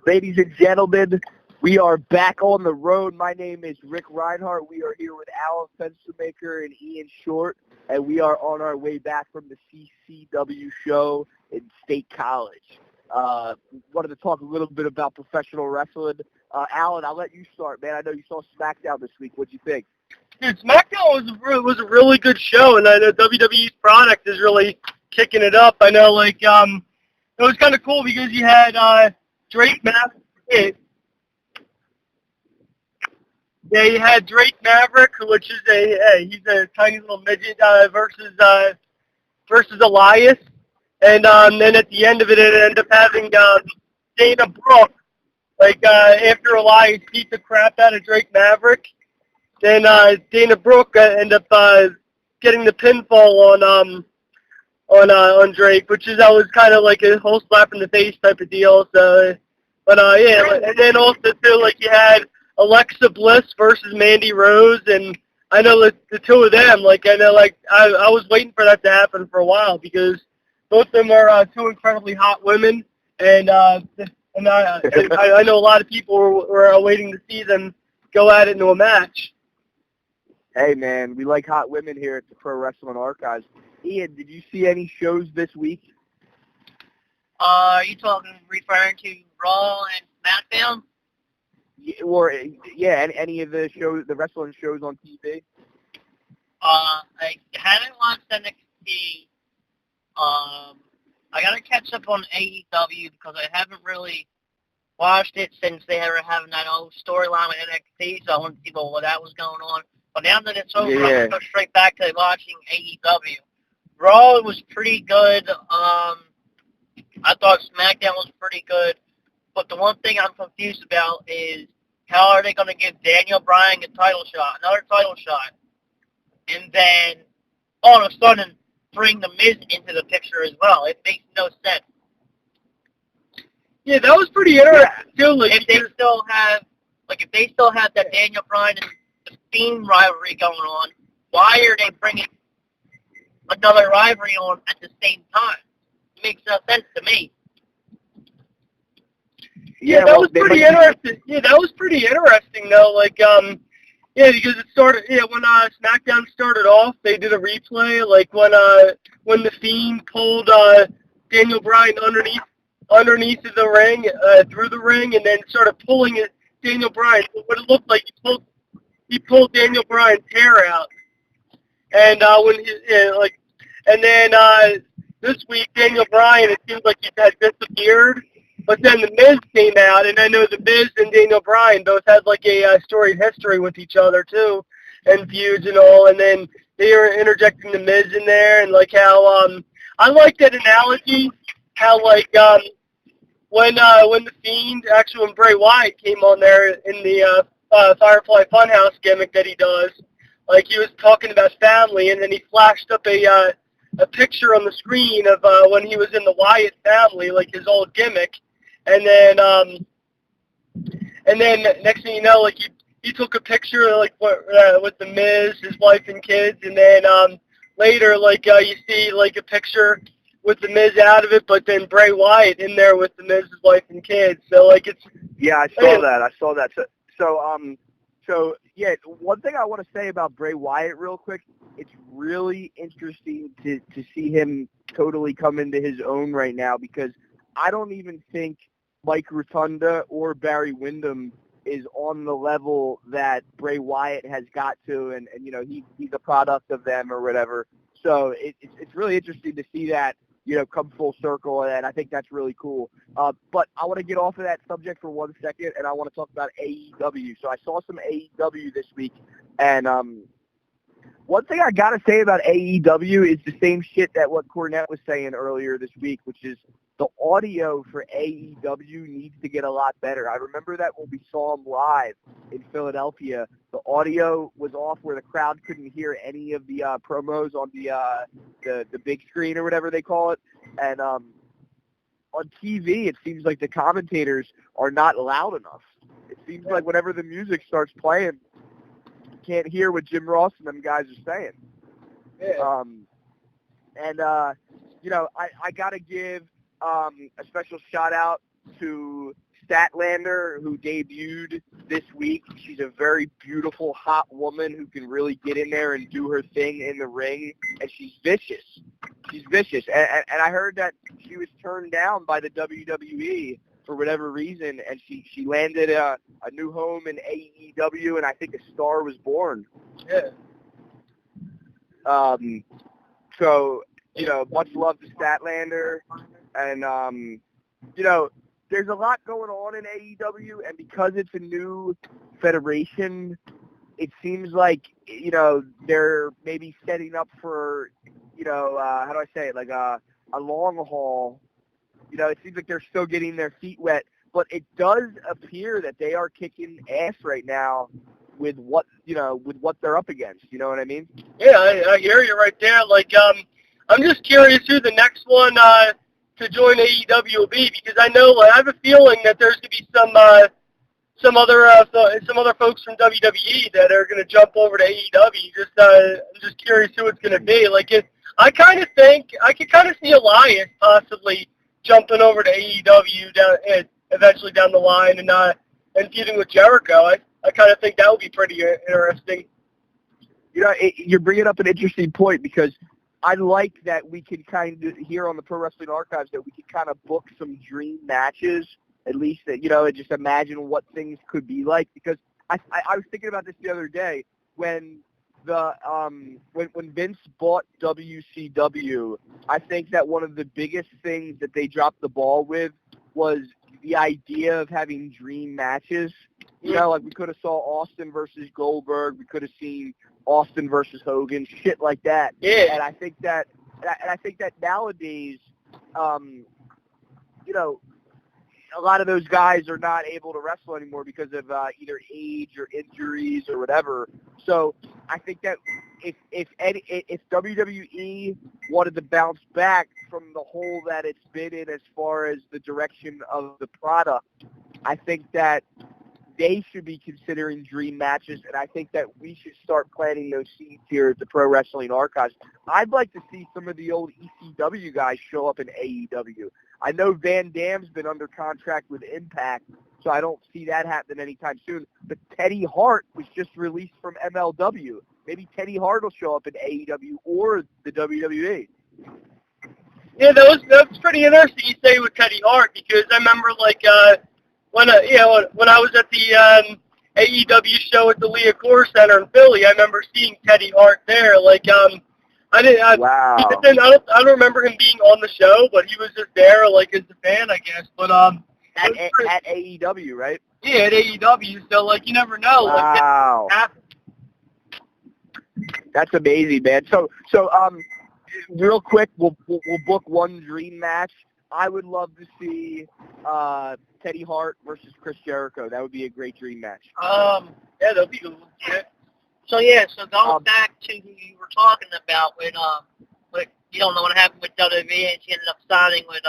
Ladies and gentlemen, we are back on the road. My name is Rick Reinhardt. We are here with Alan Fenstermaker and Ian Short, and we are on our way back from the CCW show in State College. Wanted to talk a little bit about professional wrestling. Alan, I'll let you start, man. I know you saw Smackdown this week. What'd you think? Dude, Smackdown was a really good show, and I know WWE's product is really kicking it up. I know, it was kind of cool because you had Drake Maverick. Yeah, you had Drake Maverick, which is he's a tiny little midget versus Elias, and then at the end of it, it ended up having Dana Brooke, after Elias beat the crap out of Drake Maverick, then Dana Brooke ended up getting the pinfall on Drake, which is that was kind of like a whole slap in the face type of deal. So, but and then also too, you had Alexa Bliss versus Mandy Rose, and I know the two of them, I was waiting for that to happen for a while because both of them are two incredibly hot women, and I know a lot of people were waiting to see them go at it into a match. Hey, man, we like hot women here at the Pro Wrestling Archives. Ian, did you see any shows this week? Are you referring to Raw and Smackdown? Any of the shows, the wrestling shows on TV? I haven't watched NXT. I gotta catch up on AEW because I haven't really watched it since they were having that old storyline with NXT, so I wanted to see what that was going on. But now that it's over, I'm going to go straight back to watching AEW. Raw was pretty good. I thought SmackDown was pretty good. But the one thing I'm confused about is how are they going to give Daniel Bryan another title shot, and then all of a sudden bring The Miz into the picture as well? It makes no sense. Yeah, that was pretty interesting too. If they still have that Daniel Bryan and the Fiend rivalry going on, why are they bringing another rivalry on at the same time? It makes no sense to me. Yeah, that was pretty interesting. Yeah, that was pretty interesting though. Because it started. Yeah, when SmackDown started off, they did a replay. When the Fiend pulled Daniel Bryan underneath of the ring, through the ring, and then started pulling Daniel Bryan. What it looked like, he pulled Daniel Bryan's hair out, and this week Daniel Bryan, it seems like he had disappeared. But then The Miz came out, and I know The Miz and Daniel Bryan both had a storied history with each other too, and feuds and all. And then they were interjecting The Miz in there, and how I like that analogy. How when the Fiend, actually when Bray Wyatt came on there in the Firefly Funhouse gimmick that he does, he was talking about family, and then he flashed up a picture on the screen of when he was in the Wyatt family, his old gimmick, and then next thing you know, he took a picture with the Miz, his wife and kids, and then later you see a picture with the Miz out of it, but then Bray Wyatt in there with the Miz's wife and kids. So it's I saw that. So one thing I want to say about Bray Wyatt real quick, it's really interesting to see him totally come into his own right now, because I don't even think Mike Rotunda or Barry Windham is on the level that Bray Wyatt has got to, and he's a product of them or whatever. So it's really interesting to see that come full circle, and I think that's really cool. But I want to get off of that subject for 1 second, and I want to talk about AEW. So I saw some AEW this week, and one thing I got to say about AEW is the same shit that what Cornette was saying earlier this week, which is the audio for AEW needs to get a lot better. I remember that when we saw them live in Philadelphia, the audio was off where the crowd couldn't hear any of the promos on the big screen or whatever they call it. And on TV, it seems like the commentators are not loud enough. It seems like whenever the music starts playing, you can't hear what Jim Ross and them guys are saying. Yeah. I got to give a special shout out to Statlander, who debuted this week. She's a very beautiful, hot woman who can really get in there and do her thing in the ring, and she's vicious. She's vicious, and I heard that she was turned down by the WWE for whatever reason, and she landed a new home in AEW, and I think a star was born. Yeah. So, you know, much love to Statlander, and, you know, there's a lot going on in AEW, and because it's a new federation, it seems like, you know, they're maybe setting up for, you know, how do I say it, like a long haul. You know, it seems like they're still getting their feet wet, but it does appear that they are kicking ass right now with what, you know, with what they're up against. You know what I mean? Yeah, I hear you right there. Like, I'm just curious who the next one to join AEW will be, because I know, like, I have a feeling that there's going to be some other folks from WWE that are going to jump over to AEW. I'm just curious who it's going to be. Like, I kind of think I could kind of see Elias possibly jumping over to AEW eventually down the line and feuding with Jericho. I kind of think that would be pretty interesting. You know, you're bringing up an interesting point, because I like that we can kind of, here on the Pro Wrestling Archives, that we can kind of book some dream matches, at least, that, you know, and just imagine what things could be like. Because I was thinking about this the other day when when Vince bought WCW. I think that one of the biggest things that they dropped the ball with was the idea of having dream matches. You know, like we could have saw Austin versus Goldberg. We could have seen Austin versus Hogan, shit like that. Yeah. And I think that nowadays, you know, a lot of those guys are not able to wrestle anymore because of either age or injuries or whatever. So I think that if WWE wanted to bounce back from the hole that it's been in as far as the direction of the product, I think that they should be considering dream matches, and I think that we should start planting those seeds here at the Pro Wrestling Archives. I'd like to see some of the old ECW guys show up in AEW. I know Van Dam's been under contract with Impact, so I don't see that happening anytime soon. But Teddy Hart was just released from MLW. Maybe Teddy Hart will show up in AEW or the WWE. Yeah, that's pretty interesting you say with Teddy Hart, because I remember, like, when I was at the AEW show at the Leah Center in Philly, I remember seeing Teddy Hart there. Like, Wow. I don't remember him being on the show, but he was just there, like, as a fan, I guess. But at AEW, right? Yeah, at AEW. So, like, you never know. Wow. Like, that's amazing, man. So real quick, we'll book one dream match. I would love to see Teddy Hart versus Chris Jericho. That would be a great dream match. Yeah, that'd be cool. Yeah. So going back to who you were talking about with you don't know what happened with WWE, and she ended up signing with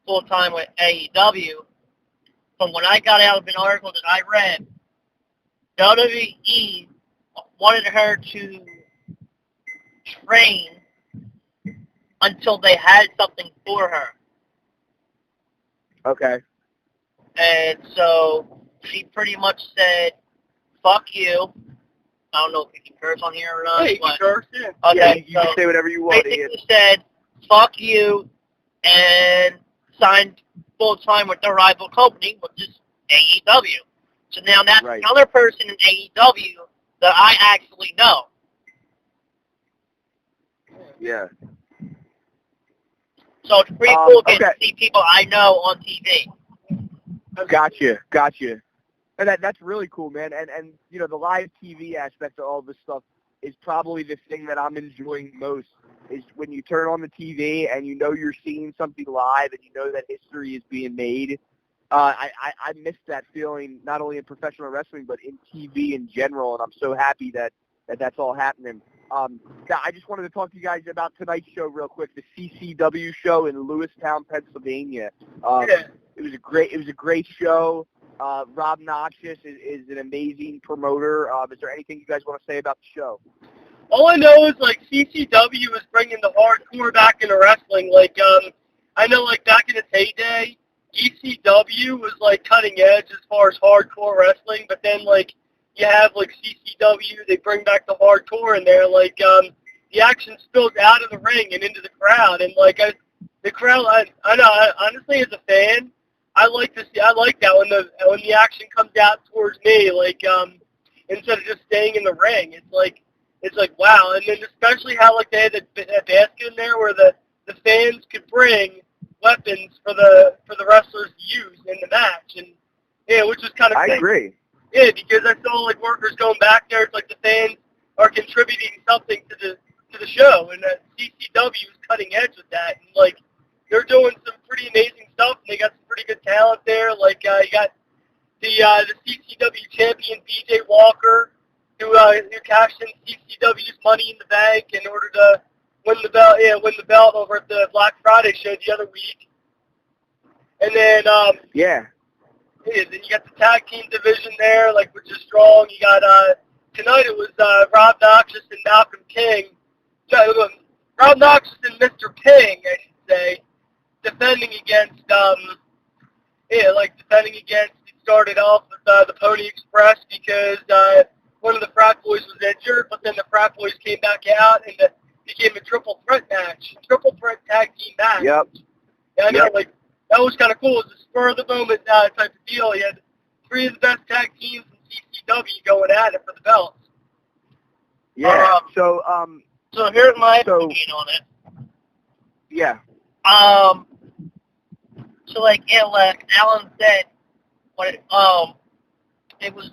full time with AEW. From what I got out of an article that I read, WWE wanted her to train until they had something for her. Okay. And so she pretty much said, "Fuck you." I don't know if you can curse on here or not. Hey, you can curse, yeah. Okay, yeah, you can say whatever you want. Basically said, "Fuck you," and signed full time with their rival company, which is AEW. So now that's another person in AEW that I actually know. Yeah. So it's pretty cool to see people I know on TV. Gotcha. And that's really cool, man. And you know, the live TV aspect of all this stuff is probably the thing that I'm enjoying most, is when you turn on the TV and you know you're seeing something live and you know that history is being made. I miss that feeling, not only in professional wrestling, but in TV in general, and I'm so happy that that's all happening. I just wanted to talk to you guys about tonight's show real quick, the CCW show in Lewistown, Pennsylvania. It was a great show. Rob Noxious is an amazing promoter. Is there anything you guys want to say about the show? All I know is, like, CCW is bringing the hardcore back into wrestling. Like, I know, like, back in its heyday, ECW was, like, cutting edge as far as hardcore wrestling, but then, like, you have, like, CCW, they bring back the hardcore in there, like, the action spills out of the ring and into the crowd, and, like, the crowd, I know, honestly, as a fan, I like that when the action comes out towards me, like, instead of just staying in the ring, it's like, wow, and then especially how, like, they had that basket in there where the fans could bring weapons for the wrestlers to use in the match, and yeah, which was kind of I agree. Yeah, because I saw like workers going back there. It's like the fans are contributing something to the show, and CCW is cutting edge with that, and like they're doing some pretty amazing stuff, and they got some pretty good talent there. Like you got the CCW champion BJ Walker, who cashed in CCW's Money in the Bank in order to win the belt. Yeah, win the belt over at the Black Friday show the other week. And then yeah, then you got the tag team division there, like which is strong. You got tonight it was Rob Noxious and Malcolm King. Rob Noxious and Mr. King, I should say, defending against It started off with the Pony Express because one of the frat boys was injured, but then the frat boys came back out and it became a triple threat match, triple threat tag team match. Yep. Yeah, I know, like that was kind of cool. It was a spur of the moment type of deal. You had three of the best tag teams in CCW going at it for the belts. Yeah. So here's my opinion on it. Yeah. So like Alan said, when it was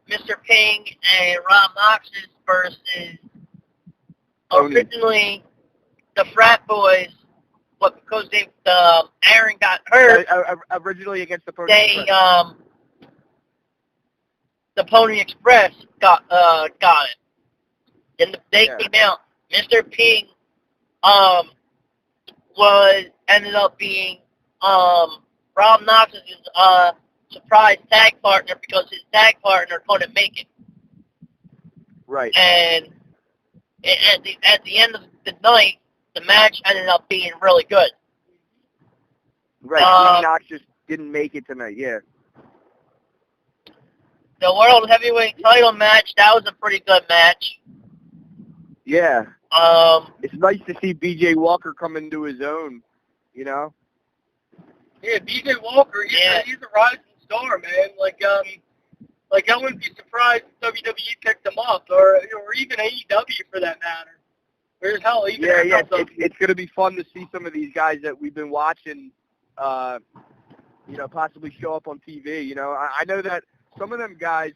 Mr. Ping and Rob Noxious versus originally the frat boys, but because Aaron got hurt, originally against the Pony Express. The Pony Express got it. Then they came out. Mr. Ping ended up being Rob Noxious' surprise tag partner because his tag partner couldn't make it. Right. And at the end of the night, the match ended up being really good. Right. Noxious didn't make it tonight. Yeah. The World Heavyweight title match, that was a pretty good match. Yeah. It's nice to see BJ Walker come into his own, you know? Yeah, BJ Walker, he's a rising star, man. Like I wouldn't be surprised if WWE picked him up, or even AEW for that matter. Or hell, even it's going to be fun to see some of these guys that we've been watching, possibly show up on TV. You know, I know that some of them guys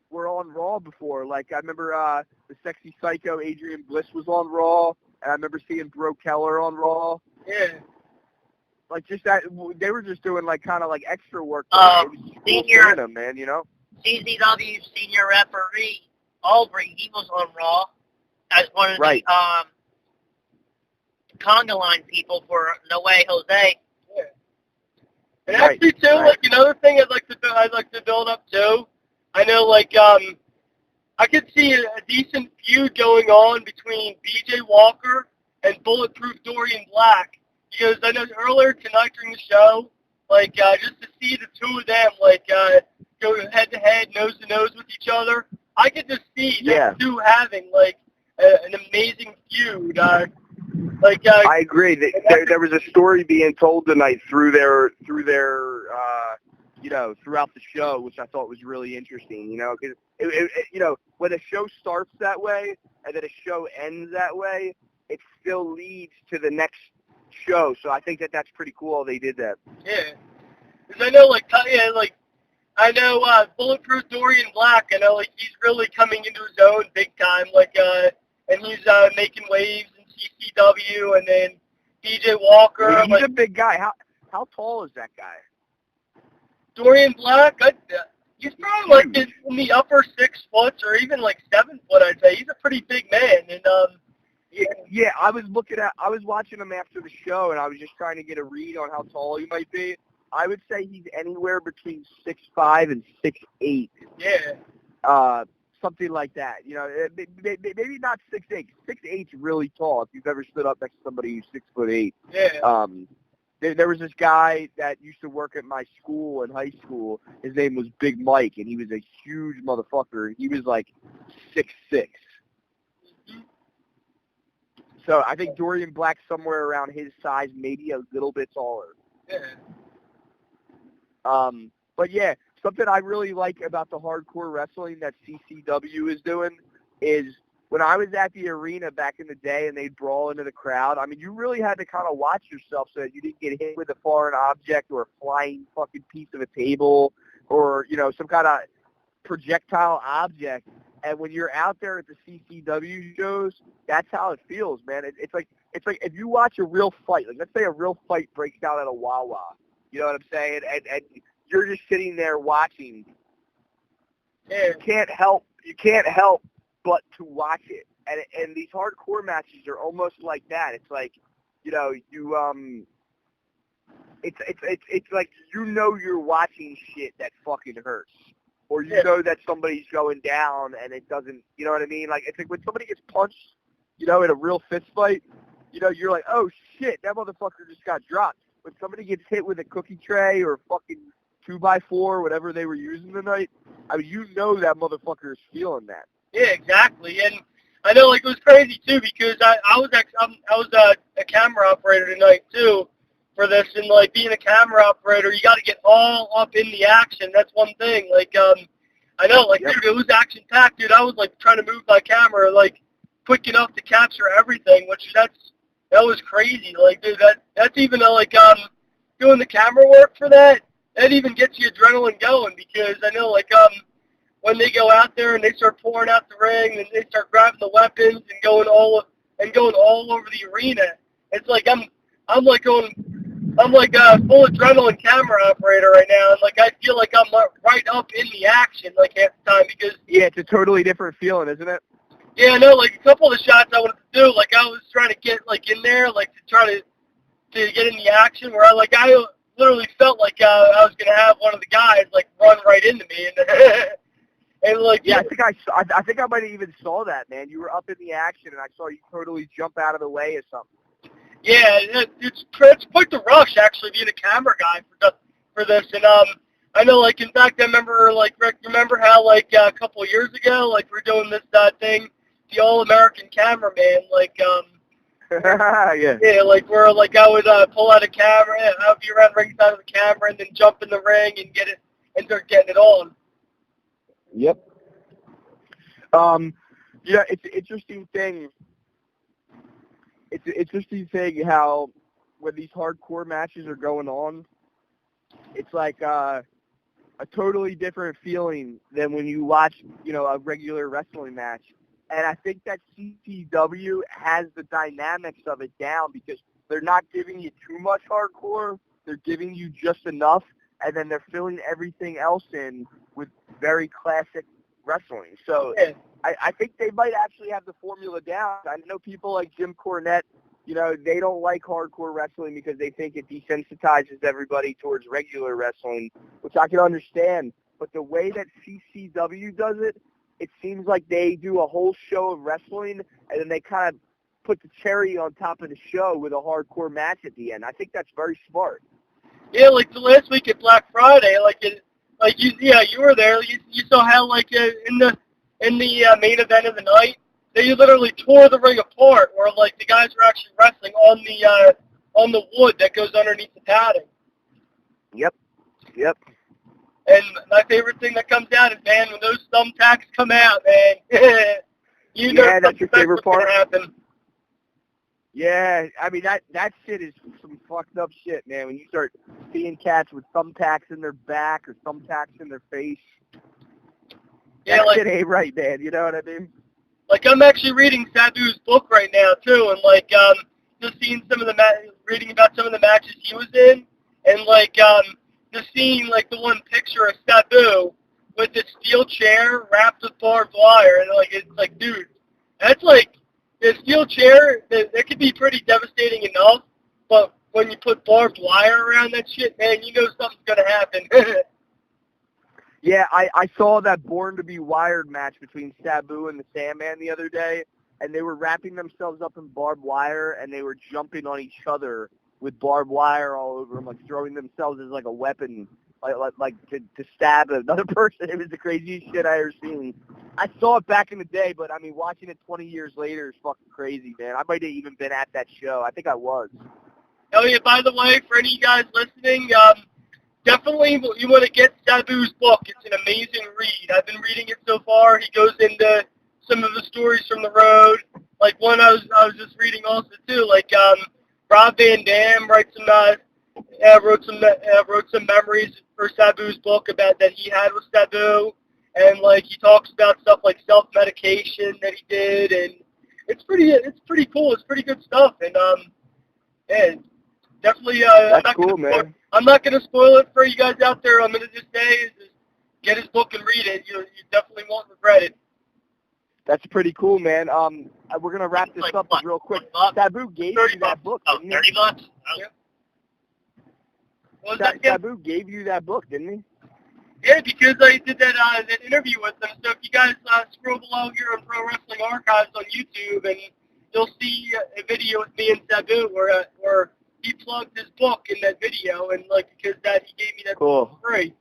were on Raw before. Like, I remember the Sexy Psycho Adrian Bliss was on Raw, and I remember seeing Bro Keller on Raw. Yeah. Like, just that, they were just doing, like, kind of, like, extra work. It was senior, cool them, man, you know? CZW senior referee, Aubrey, he was on Raw as one of the conga line people for No Way Jose. Yeah. And actually, too, like, another thing I'd like to build up, too, I know, like, I could see a decent feud going on between BJ Walker and Bulletproof Jorian Black, because I know earlier tonight during the show, like, just to see the two of them, like, go head-to-head, nose-to-nose with each other, I could just see them two having, like, an amazing feud. I agree. There was a story being told tonight through their throughout the show, which I thought was really interesting, you know, because, when a show starts that way and then a show ends that way, it still leads to the next show. So I think that's pretty cool they did that. Yeah. Because I know, Bulletproof Jorian Black, I know, like, he's really coming into his own big time, like, and he's making waves in CCW, and then BJ Walker. Yeah, he's a big guy. How tall is that guy? Jorian Black, he's probably like in the upper 6 foot or even like 7 foot, I'd say. He's a pretty big man, and yeah. I was watching him after the show, and I was just trying to get a read on how tall he might be. I would say he's anywhere between 6'5" and 6'8". Yeah. Something like that. You know, maybe not 6'8". 6'8's really tall if you've ever stood up next to somebody who's 6'8". Yeah. there was this guy that used to work at my school in high school. His name was Big Mike, and he was a huge motherfucker. He was like 6'6". So I think Jorian Black somewhere around his size, maybe a little bit taller. Yeah. But yeah, something I really like about the hardcore wrestling that CCW is doing is when I was at the arena back in the day and they'd brawl into the crowd, I mean, you really had to kind of watch yourself so that you didn't get hit with a foreign object or a flying fucking piece of a table or, you know, some kind of projectile object. And when you're out there at the CCW shows, that's how it feels, man. It's like if you watch a real fight, like let's say a real fight breaks out at a Wawa, you know what I'm saying? And you're just sitting there watching. Yeah. You can't help but to watch it. And these hardcore matches are almost like that. It's like, you know, it's like you know you're watching shit that fucking hurts. Or you know that somebody's going down and it doesn't, you know what I mean? Like, it's like when somebody gets punched, you know, in a real fist fight, you know, you're like, oh shit, that motherfucker just got dropped. When somebody gets hit with a cookie tray or fucking 2x4, whatever they were using tonight, I mean, you know that motherfucker is feeling that. Yeah, exactly. And I know, like, it was crazy too because I was a camera operator tonight too for this, and like being a camera operator, you got to get all up in the action. That's one thing. Like, I know, like, dude, it was action packed, dude. I was like trying to move my camera like quick enough to capture everything, which that was crazy. Like, dude, that's even like doing the camera work for that even gets you adrenaline going because I know, like, when they go out there and they start pouring out the ring and they start grabbing the weapons and going all over the arena, it's like I'm like a full adrenaline camera operator right now, and like I feel like I'm right up in the action like half the time because it's a totally different feeling, isn't it? Yeah, I know. Like a couple of the shots I wanted to do, like I was trying to get like in there, like to try to get in the action where I literally felt like I was gonna have one of the guys like run right into me and. And like, yeah, I think I might have even saw that, man. You were up in the action, and I saw you totally jump out of the way or something. Yeah, it's quite the rush, actually, being a camera guy for this. And I know, like, in fact, I remember, like, Rick, remember how, like, a couple of years ago, like, we're doing this thing, the All-American Cameraman, like, yeah. Yeah, like, where, like, I would pull out a camera, I would be around ringside of the camera, and then jump in the ring and get it, and start getting it on. Yep. Yeah, it's an interesting thing. It's an interesting thing how when these hardcore matches are going on, it's like a totally different feeling than when you watch, you know, a regular wrestling match. And I think that CCW has the dynamics of it down because they're not giving you too much hardcore. They're giving you just enough, and then they're filling everything else in with very classic wrestling. So I think they might actually have the formula down. I know people like Jim Cornette, you know, they don't like hardcore wrestling because they think it desensitizes everybody towards regular wrestling, which I can understand. But the way that CCW does it, it seems like they do a whole show of wrestling, and then they kind of put the cherry on top of the show with a hardcore match at the end. I think that's very smart. Yeah, like the last week at Black Friday, you were there. You saw how like in the main event of the night, they literally tore the ring apart, where like the guys were actually wrestling on the wood that goes underneath the padding. Yep. And my favorite thing that comes out is, man, when those thumbtacks come out, man, you know that's your favorite part. Happen. Yeah, I mean that shit is some fucked up shit, man. When you start seeing cats with thumbtacks in their back or thumbtacks in their face, that shit ain't right, man. You know what I mean? Like I'm actually reading Sabu's book right now too, and like just seeing some of the reading about some of the matches he was in, and like just seeing like the one picture of Sabu with this steel chair wrapped with barbed wire, and like it's like, dude, that's like. The steel chair, that could be pretty devastating enough, but when you put barbed wire around that shit, man, you know something's going to happen. Yeah, I saw that Born to be Wired match between Sabu and the Sandman the other day, and they were wrapping themselves up in barbed wire, and they were jumping on each other with barbed wire all over them, like throwing themselves as like a weapon, like to stab another person. It was the craziest shit I ever seen. I saw it back in the day, but I mean, watching it 20 years later is fucking crazy, man. I might have even been at that show. I think I was. Oh yeah, by the way, for any of you guys listening, definitely you want to get Sabu's book. It's an amazing read. I've been reading it so far. He goes into some of the stories from the road. Like one I was just reading also too. Like Rob Van Dam wrote some memories for Sabu's book about that he had with Sabu, and like he talks about stuff like self-medication that he did, and it's pretty cool. It's pretty good stuff, and definitely That's cool, man. I'm not gonna spoil it for you guys out there. I'm gonna just say is get his book and read it. You definitely won't regret it. That's pretty cool, man. We're gonna wrap this up real quick. Sabu gave you that book, didn't he? $30? Yeah. Sabu gave you that book, didn't he? Yeah, because I did that interview with him. So if you guys scroll below here on Pro Wrestling Archives on YouTube, and you'll see a video with me and Sabu where he plugged his book in that video, and like because he gave me that book for free.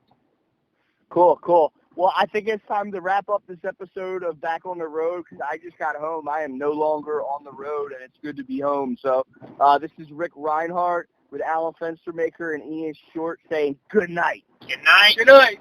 Cool. Well, I think it's time to wrap up this episode of Back on the Road because I just got home. I am no longer on the road, and it's good to be home. So this is Rick Reinhardt with Alan Fenstermaker and Ian Short saying good night. Good night. Good night.